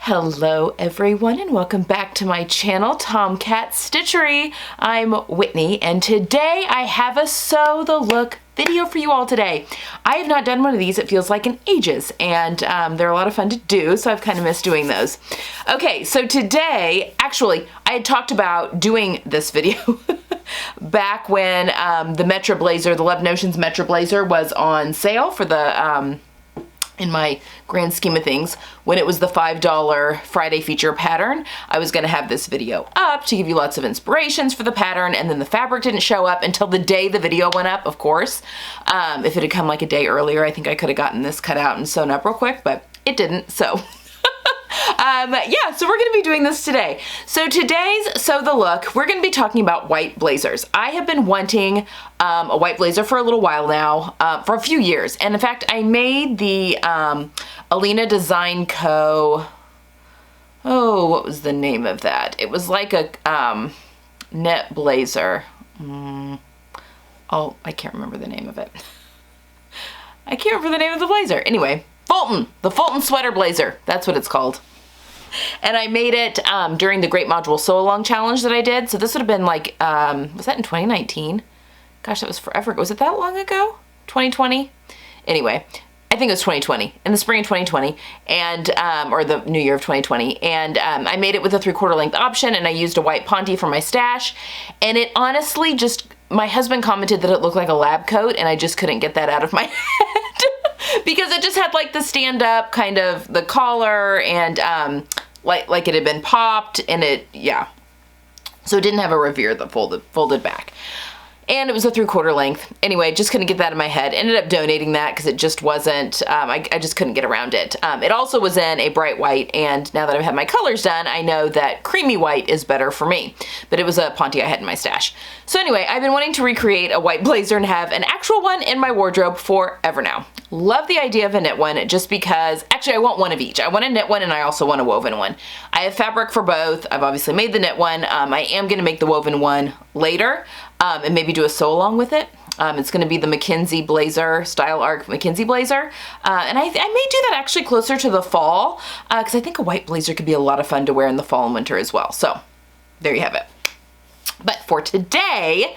Hello everyone and welcome back to my channel, Tomcat Stitchery. I'm Whitney and today I have a sew the look video for you all today. I have not done one of these, it feels like in ages, and they're a lot of fun to do, so I've kind of missed doing those. Okay, so today, actually, I had talked about doing this video back when the Metro Blazer, the Love Notions Metro Blazer was on sale for the in my grand scheme of things, when it was the $5 Friday feature pattern. I was gonna have this video up to give you lots of inspirations for the pattern, and then the fabric didn't show up until the day the video went up, of course. If it had come like a day earlier, I think I could have gotten this cut out and sewn up real quick, but it didn't, so. Yeah, so we're gonna be doing this today. So today's Sew the Look, we're gonna be talking about white blazers. I have been wanting a white blazer for a little while now, for a few years. And in fact, I made the Alina Design Co. Oh, what was the name of that? It was like a net blazer. Oh, I can't remember the name of it. I can't remember the name of the blazer. Anyway, Fulton, the Fulton sweater blazer. That's what it's called. And I made it during the Great Module Sew Along Challenge that I did. So this would have been like, was that in 2019? Gosh, that was forever ago. Was it that long ago? 2020? Anyway, I think it was 2020, in the spring of 2020, and or the new year of 2020. And I made it with a 3/4 length option, and I used a white ponte for my stash. And it honestly just, my husband commented that it looked like a lab coat, and I just couldn't get that out of my head. Because it just had like the stand-up kind of the collar and like it had been popped, and it, yeah. So it didn't have a revere that folded back. And it was a 3/4 length. Anyway, just couldn't get that in my head. Ended up donating that because it just wasn't, I just couldn't get around it. It also was in a bright white, and now that I've had my colors done, I know that creamy white is better for me. But it was a ponte I had in my stash. So anyway, I've been wanting to recreate a white blazer and have an actual one in my wardrobe forever now. Love the idea of a knit one just because, actually I want one of each. I want a knit one and I also want a woven one. I have fabric for both. I've obviously made the knit one. I am gonna make the woven one later and maybe do a sew along with it. It's gonna be the Mackenzie Blazer, Style Arc Mackenzie Blazer. And I may do that actually closer to the fall because I think a white blazer could be a lot of fun to wear in the fall and winter as well. So there you have it. But for today,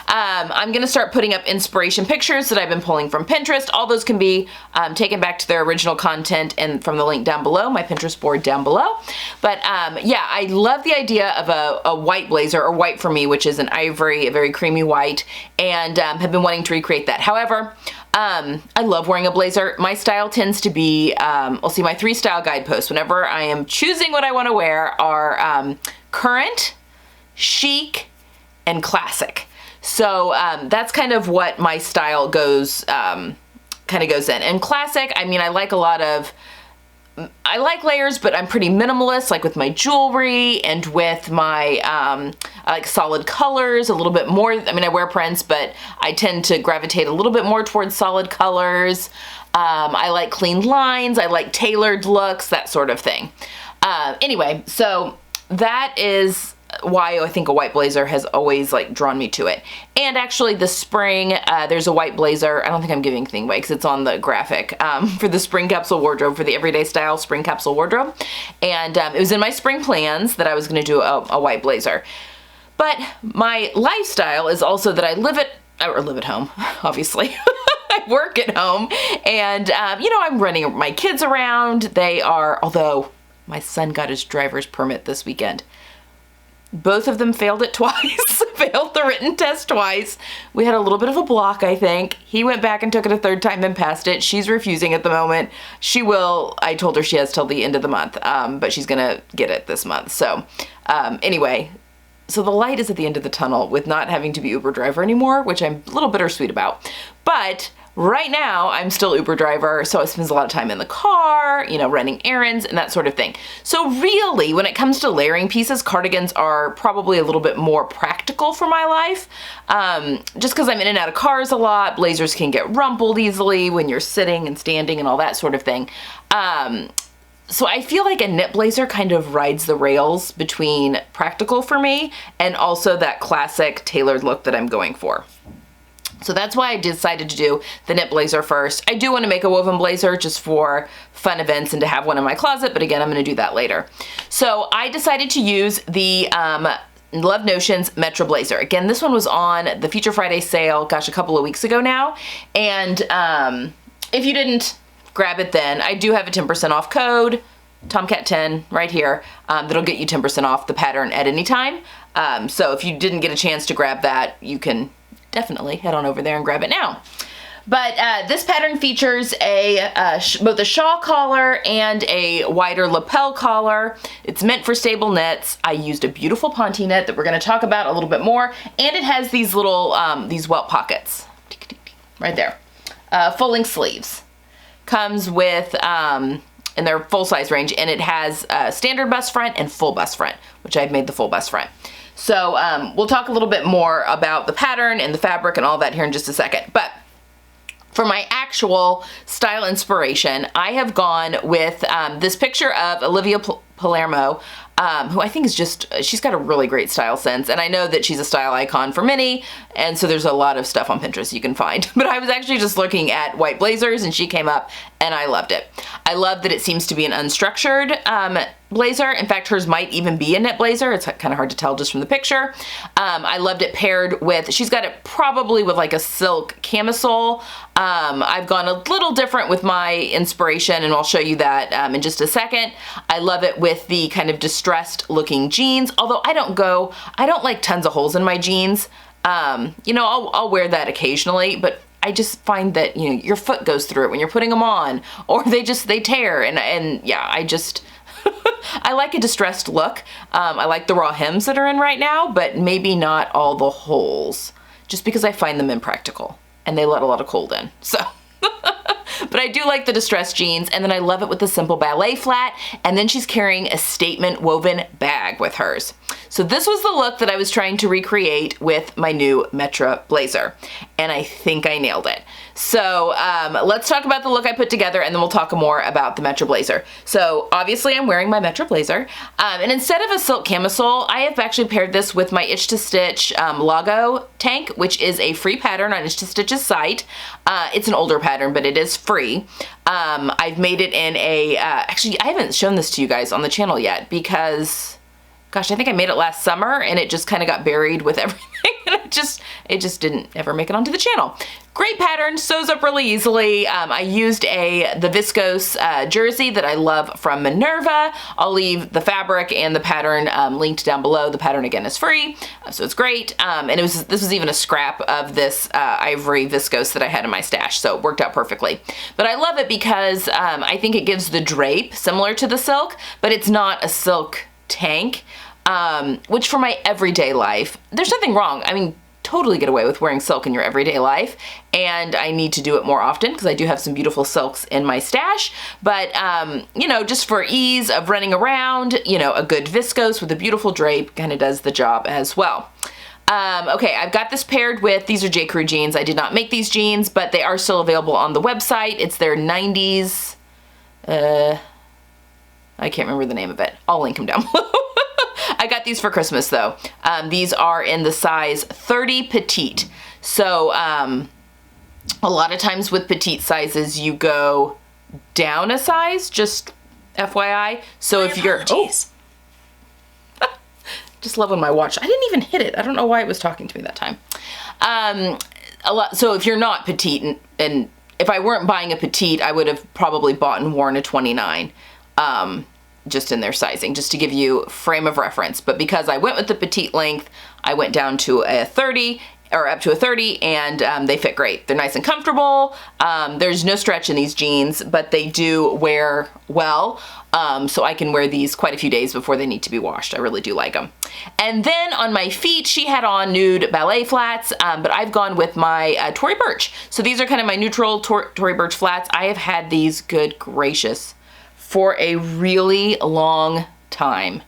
I'm gonna start putting up inspiration pictures that I've been pulling from Pinterest. All those can be taken back to their original content and from the link down below, my Pinterest board down below. But yeah, I love the idea of a white blazer, or white for me, which is an ivory, a very creamy white, and have been wanting to recreate that. However, I love wearing a blazer. My style tends to be, I'll see my 3 style guideposts whenever I am choosing what I wanna wear are current, chic, and classic. So that's kind of what my style goes, kind of goes in. And classic, I mean, I like layers, but I'm pretty minimalist, like with my jewelry and with my, I like solid colors a little bit more. I mean, I wear prints, but I tend to gravitate a little bit more towards solid colors. I like clean lines. I like tailored looks, that sort of thing. Anyway, so that is why I think a white blazer has always like drawn me to it. And actually this spring, there's a white blazer. I don't think I'm giving anything away because it's on the graphic, for the spring capsule wardrobe, for the everyday style spring capsule wardrobe. And it was in my spring plans that I was gonna do a white blazer. But my lifestyle is also that I live at home, obviously. I work at home, and you know, I'm running my kids around. They are, although my son got his driver's permit this weekend. Both of them failed it twice, failed the written test twice. We had a little bit of a block, I think. He went back and took it a 3rd time and passed it. She's refusing at the moment. She will, I told her she has till the end of the month, but she's gonna get it this month. So anyway, so the light is at the end of the tunnel with not having to be Uber driver anymore, which I'm a little bittersweet about. But right now, I'm still Uber driver, so I spend a lot of time in the car, you know, running errands and that sort of thing. So really, when it comes to layering pieces, cardigans are probably a little bit more practical for my life. Just because I'm in and out of cars a lot, blazers can get rumpled easily when you're sitting and standing and all that sort of thing. So I feel like a knit blazer kind of rides the rails between practical for me and also that classic tailored look that I'm going for. So that's why I decided to do the knit blazer first. I do want to make a woven blazer just for fun events and to have one in my closet, but again, I'm going to do that later. So I decided to use the Love Notions Metro Blazer. Again, this one was on the Feature Friday sale, gosh, a couple of weeks ago now. And if you didn't grab it then, I do have a 10% off code, Tomcat10 right here, that'll get you 10% off the pattern at any time. So if you didn't get a chance to grab that, you can definitely head on over there and grab it now. But this pattern features both a shawl collar and a wider lapel collar. It's meant for stable knits. I used a beautiful Ponte knit that we're going to talk about a little bit more, and it has these little these welt pockets right there. Full length sleeves. Comes with in their full size range, and it has standard bust front and full bust front, which I've made the full bust front. So we'll talk a little bit more about the pattern and the fabric and all that here in just a second. But for my actual style inspiration, I have gone with this picture of Olivia Palermo, who I think is she's got a really great style sense. And I know that she's a style icon for many, and so there's a lot of stuff on Pinterest you can find. But I was actually just looking at white blazers, and she came up, and I loved it. I love that it seems to be an unstructured blazer. In fact, hers might even be a knit blazer. It's kind of hard to tell just from the picture. I loved it paired with, she's got it probably with like a silk camisole. I've gone a little different with my inspiration, and I'll show you that in just a second. I love it with the kind of distressed looking jeans, although I don't like tons of holes in my jeans. You know, I'll wear that occasionally, but I just find that, you know, your foot goes through it when you're putting them on, or they tear, and yeah, I like a distressed look. I like the raw hems that are in right now, but maybe not all the holes, just because I find them impractical and they let a lot of cold in. So, but I do like the distressed jeans, and then I love it with the simple ballet flat, and then she's carrying a statement woven bag with hers. So this was the look that I was trying to recreate with my new Metro blazer, and I think I nailed it. So let's talk about the look I put together, and then we'll talk more about the Metro blazer. So obviously I'm wearing my Metro blazer, and instead of a silk camisole, I have actually paired this with my Itch to Stitch logo tank, which is a free pattern on Itch to Stitch's site. It's an older pattern, but it is free. I've made it in actually I haven't shown this to you guys on the channel yet because, gosh, I think I made it last summer and it just kind of got buried with everything. And it just didn't ever make it onto the channel. Great pattern, sews up really easily. I used the viscose jersey that I love from Minerva. I'll leave the fabric and the pattern linked down below. The pattern again is free, so it's great. And this was even a scrap of this ivory viscose that I had in my stash, so it worked out perfectly. But I love it because I think it gives the drape similar to the silk, but it's not a silk tank. Which for my everyday life, there's nothing wrong. I mean, totally get away with wearing silk in your everyday life, and I need to do it more often because I do have some beautiful silks in my stash. But, you know, just for ease of running around, you know, a good viscose with a beautiful drape kind of does the job as well. Okay, I've got this paired with, these are J. Crew jeans. I did not make these jeans, but they are still available on the website. It's their 90s, I can't remember the name of it. I'll link them down below. I got these for Christmas though. These are in the size 30 petite. So a lot of times with petite sizes you go down a size, just FYI. So if you're, just love when my watch, I didn't even hit it. I don't know why it was talking to me that time. So if you're not petite, and if I weren't buying a petite, I would have probably bought and worn a 29. Just in their sizing, just to give you frame of reference. But because I went with the petite length, I went down to a 30 or up to a 30, and they fit great. They're nice and comfortable. There's no stretch in these jeans, but they do wear well. So I can wear these quite a few days before they need to be washed. I really do like them. And then on my feet, she had on nude ballet flats, but I've gone with my Tory Burch. So these are kind of my neutral Tory Burch flats. I have had these, good gracious, for a really long time.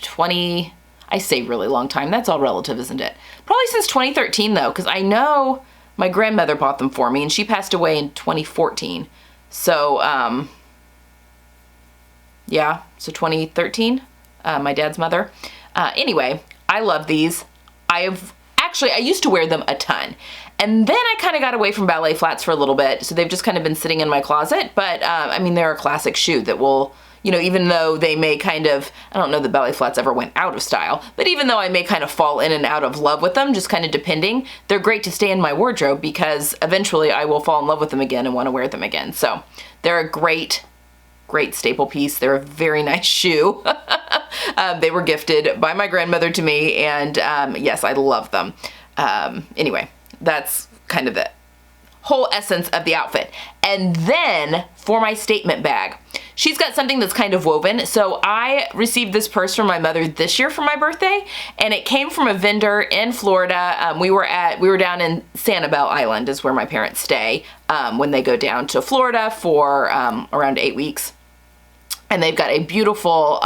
20, I say really long time, that's all relative, isn't it? Probably since 2013 though, because I know my grandmother bought them for me and she passed away in 2014. So, yeah, so 2013, my dad's mother. Anyway, I love these. I have actually, I used to wear them a ton. And then I kind of got away from ballet flats for a little bit, so they've just kind of been sitting in my closet. But, I mean, they're a classic shoe that will, you know, even though they may kind of, I don't know that ballet flats ever went out of style, but even though I may kind of fall in and out of love with them, just kind of depending, they're great to stay in my wardrobe because eventually I will fall in love with them again and want to wear them again. So they're a great staple piece. They're a very nice shoe. They were gifted by my grandmother to me, and yes, I love them. Anyway, that's kind of the whole essence of the outfit. And then for my statement bag, she's got something that's kind of woven. So I received this purse from my mother this year for my birthday, and it came from a vendor in Florida. We were down in Sanibel Island is where my parents stay when they go down to Florida for around 8 weeks. And they've got a beautiful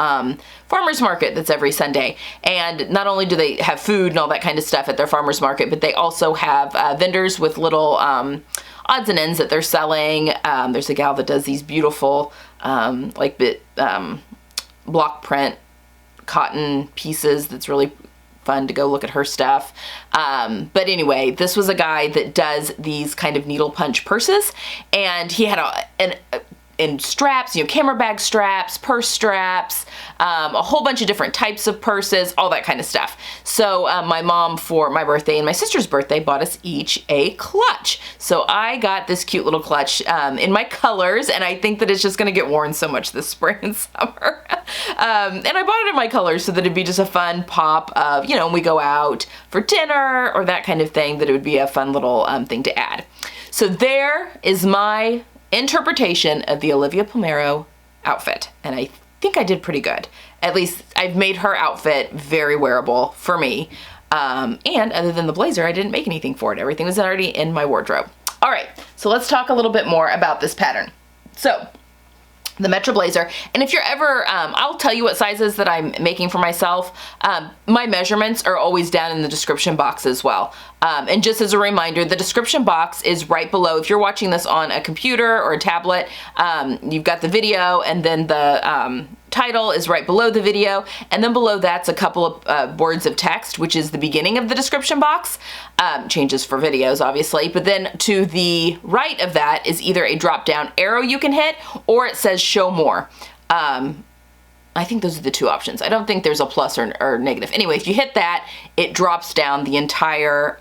farmer's market that's every Sunday. And not only do they have food and all that kind of stuff at their farmer's market, but they also have vendors with little odds and ends that they're selling. There's a gal that does these beautiful block print cotton pieces that's really fun to go look at her stuff. But anyway, this was a guy that does these kind of needle punch purses, and he had in straps, you know, camera bag straps, purse straps, a whole bunch of different types of purses, all that kind of stuff. So my mom, for my birthday and my sister's birthday, bought us each a clutch. So I got this cute little clutch in my colors, and I think that it's just gonna get worn so much this spring and summer. And I bought it in my colors so that it'd be just a fun pop of, you know, when we go out for dinner or that kind of thing, that it would be a fun little thing to add. So there is my interpretation of the Olivia Palmero outfit, and I think I did pretty good. At least I've made her outfit very wearable for me, and other than the blazer, I didn't make anything for it. Everything was already in my wardrobe. All right, so let's talk a little bit more about this pattern. So the Metro Blazer, and if you're ever, I'll tell you what sizes that I'm making for myself. My measurements are always down in the description box as well. And just as a reminder, the description box is right below. If you're watching this on a computer or a tablet, you've got the video, and then the title is right below the video, and then below that's a couple of words of text, which is the beginning of the description box. Changes for videos, obviously, but then to the right of that is either a drop down arrow you can hit, or it says show more. I think those are the two options. I don't think there's a plus or negative. Anyway, if you hit that, it drops down the entire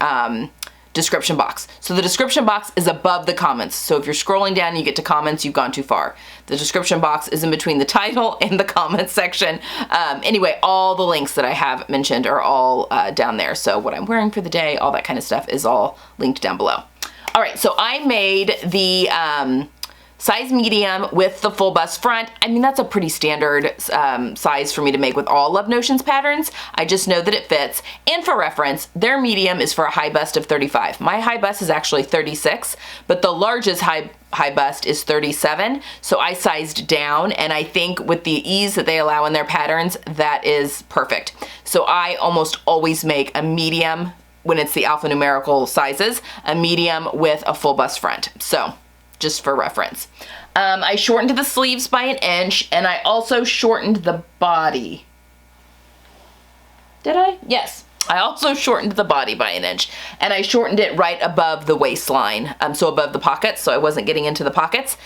description box. So the description box is above the comments. So if you're scrolling down and you get to comments, you've gone too far. The description box is in between the title and the comments section. Anyway, all the links that I have mentioned are all down there. So what I'm wearing for the day, all that kind of stuff is all linked down below. All right, so I made the size medium with the full bust front. I mean, that's a pretty standard size for me to make with all Love Notions patterns. I just know that it fits. And for reference, their medium is for a high bust of 35. My high bust is actually 36, but the largest high bust is 37. So I sized down, and I think with the ease that they allow in their patterns, that is perfect. So I almost always make a medium when it's the alphanumerical sizes, a medium with a full bust front. So just for reference. I shortened the sleeves by 1 inch, and I also shortened the body. Did I? Yes. I also shortened the body by 1 inch, and I shortened it right above the waistline, so above the pockets, so I wasn't getting into the pockets,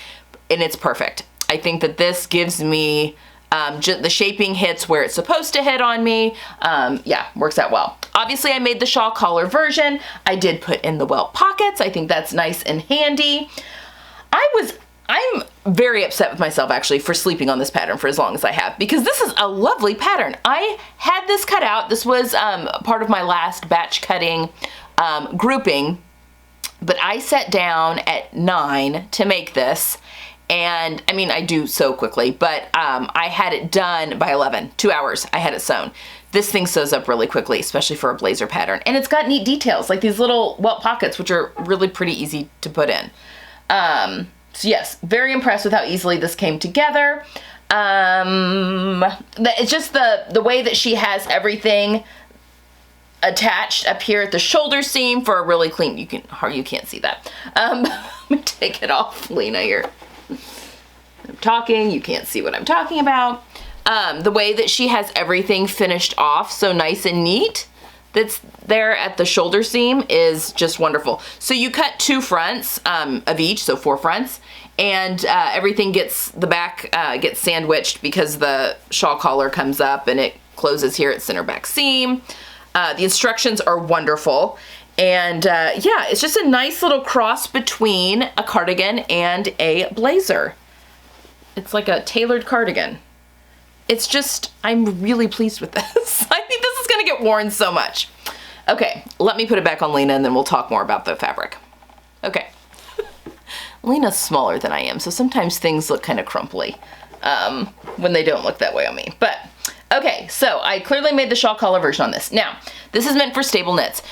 and it's perfect. I think that this gives me, the shaping hits where it's supposed to hit on me. Yeah, works out well. Obviously, I made the shawl collar version. I did put in the welt pockets. I think that's nice and handy. I'm very upset with myself actually for sleeping on this pattern for as long as I have, because this is a lovely pattern. I had this cut out. This was part of my last batch cutting grouping, but I sat down at 9 to make this. And I mean, I do so quickly, but I had it done by 11, 2 hours. I had it sewn. This thing sews up really quickly, especially for a blazer pattern. And it's got neat details, like these little welt pockets, which are really pretty easy to put in. So yes, very impressed with how easily this came together. It's just the way that she has everything attached up here at the shoulder seam for a really clean, you can't see that. Let me take it off, Lena, here. I'm talking, you can't see what I'm talking about. The way that she has everything finished off so nice and neat. that's there at the shoulder seam is just wonderful. So you cut 2 fronts of each, so 4 fronts, and everything gets, the back gets sandwiched because the shawl collar comes up and it closes here at center back seam. The instructions are wonderful. And yeah, it's just a nice little cross between a cardigan and a blazer. It's like a tailored cardigan. It's just, I'm really pleased with this. I think this is gonna get worn so much. Okay, let me put it back on Lena and then we'll talk more about the fabric. Okay. Lena's smaller than I am, so sometimes things look kind of crumply when they don't look that way on me. But, okay, so I clearly made the shawl collar version on this. Now, this is meant for stable knits.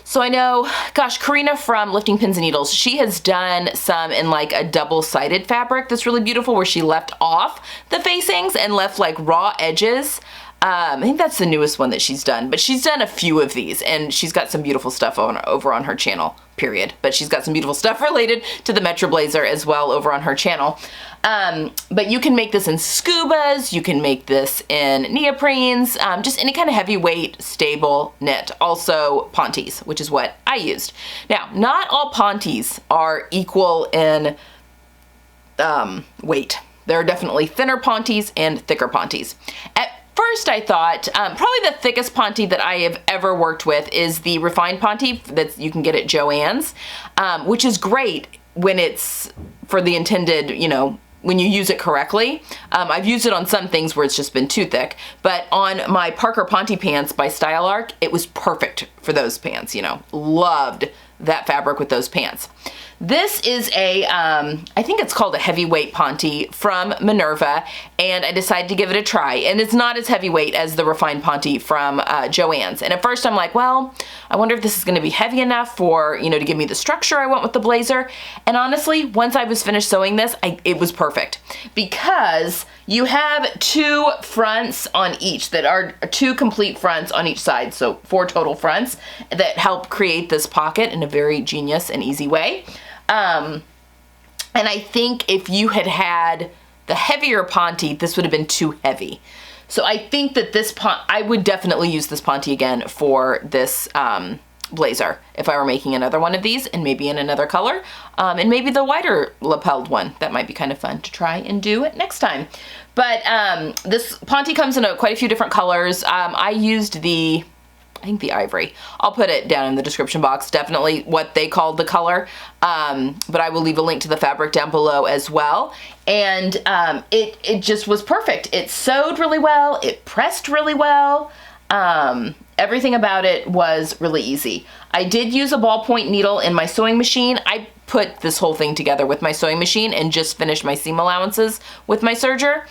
So I know, gosh, Karina from Lifting Pins and Needles, she has done some in like a double-sided fabric that's really beautiful where she left off the facings and left like raw edges. I think that's the newest one that she's done, but she's done a few of these and she's got some beautiful stuff over on her channel, period. But she's got some beautiful stuff related to the Metro Blazer as well over on her channel. But you can make this in scubas, you can make this in neoprenes, just any kind of heavyweight, stable knit. Also pontes, which is what I used. Now, not all pontes are equal in weight. There are definitely thinner pontes and thicker pontes. At first I thought, probably the thickest ponte that I have ever worked with is the refined ponte that you can get at Joann's, which is great when it's for the intended, you know, when you use it correctly. I've used it on some things where it's just been too thick, but on my Parker Ponte pants by Style Arc, it was perfect for those pants, you know. Loved that fabric with those pants. This is a, I think it's called a heavyweight ponte from Minerva, and I decided to give it a try. And it's not as heavyweight as the refined ponte from Joann's. And at first I'm like, well, I wonder if this is gonna be heavy enough for, you know, to give me the structure I want with the blazer. And honestly, once I was finished sewing this, it was perfect. Because you have 2 fronts on each that are 2 complete fronts on each side. So 4 total fronts that help create this pocket in a very genius and easy way. And I think if you had had the heavier ponte, this would have been too heavy. So I think that this I would definitely use this ponte again for this blazer if I were making another one of these, and maybe in another color, and maybe the wider lapelled one. That might be kind of fun to try and do it next time. But this ponte comes in quite a few different colors. I used I think the ivory. I'll put it down in the description box, definitely what they called the color, but I will leave a link to the fabric down below as well. And it just was perfect. It sewed really well, it pressed really well, everything about it was really easy. I did use a ballpoint needle in my sewing machine. I put this whole thing together with my sewing machine and just finished my seam allowances with my serger.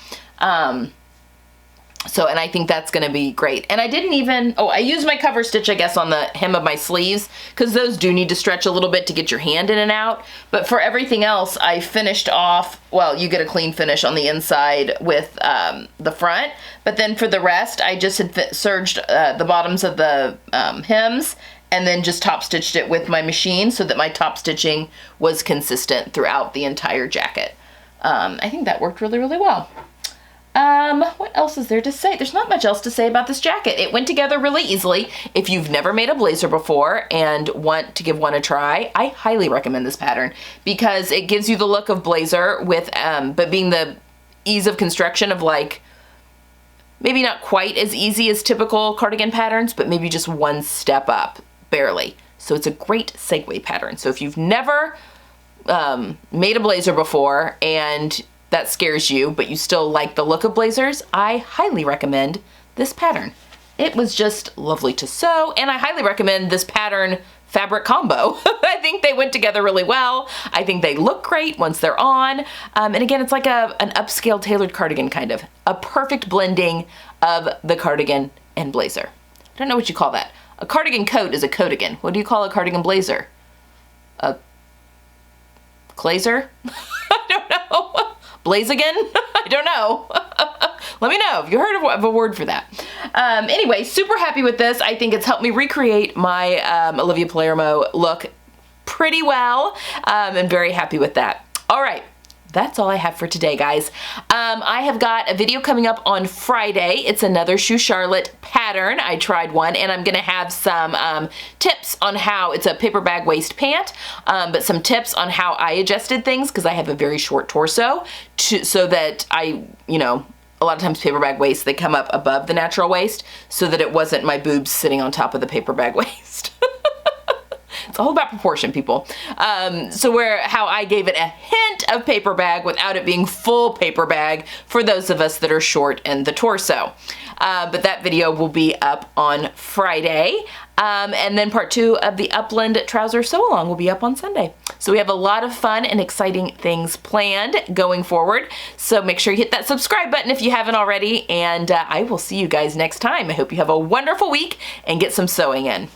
And I think that's gonna be great. And I didn't even, I used my cover stitch, I guess, on the hem of my sleeves, because those do need to stretch a little bit to get your hand in and out. But for everything else, I finished off, well, you get a clean finish on the inside with the front. But then for the rest, I just had serged the bottoms of the hems and then just top stitched it with my machine so that my top stitching was consistent throughout the entire jacket. I think that worked really, really well. What else is there to say? There's not much else to say about this jacket. It went together really easily. If you've never made a blazer before and want to give one a try, I highly recommend this pattern because it gives you the look of blazer with, but being the ease of construction of like, maybe not quite as easy as typical cardigan patterns, but maybe just one step up, barely. So it's a great segue pattern. So if you've never made a blazer before and that scares you, but you still like the look of blazers, I highly recommend this pattern. It was just lovely to sew, and I highly recommend this pattern fabric combo. I think they went together really well. I think they look great once they're on. And again, it's like an upscale tailored cardigan, kind of. A perfect blending of the cardigan and blazer. I don't know what you call that. A cardigan coat is a coatigan. What do you call a cardigan blazer? A clazer? I don't know. Blaze again? I don't know. Let me know if you heard of a word for that. Anyway, super happy with this. I think it's helped me recreate my Olivia Palermo look pretty well. I'm very happy with that. All right, that's all I have for today, guys. I have got a video coming up on Friday. It's another Shoe Charlotte pattern. I tried one, and I'm gonna have some tips on how, it's a paper bag waist pant, but some tips on how I adjusted things, because I have a very short torso, so that you know, a lot of times paper bag waists, they come up above the natural waist, so that it wasn't my boobs sitting on top of the paper bag waist. It's all about proportion, people. So how I gave it a hint of paper bag without it being full paper bag for those of us that are short in the torso. But that video will be up on Friday. And then part 2 of the Upland trouser sew along will be up on Sunday. So we have a lot of fun and exciting things planned going forward. So make sure you hit that subscribe button if you haven't already. And I will see you guys next time. I hope you have a wonderful week and get some sewing in.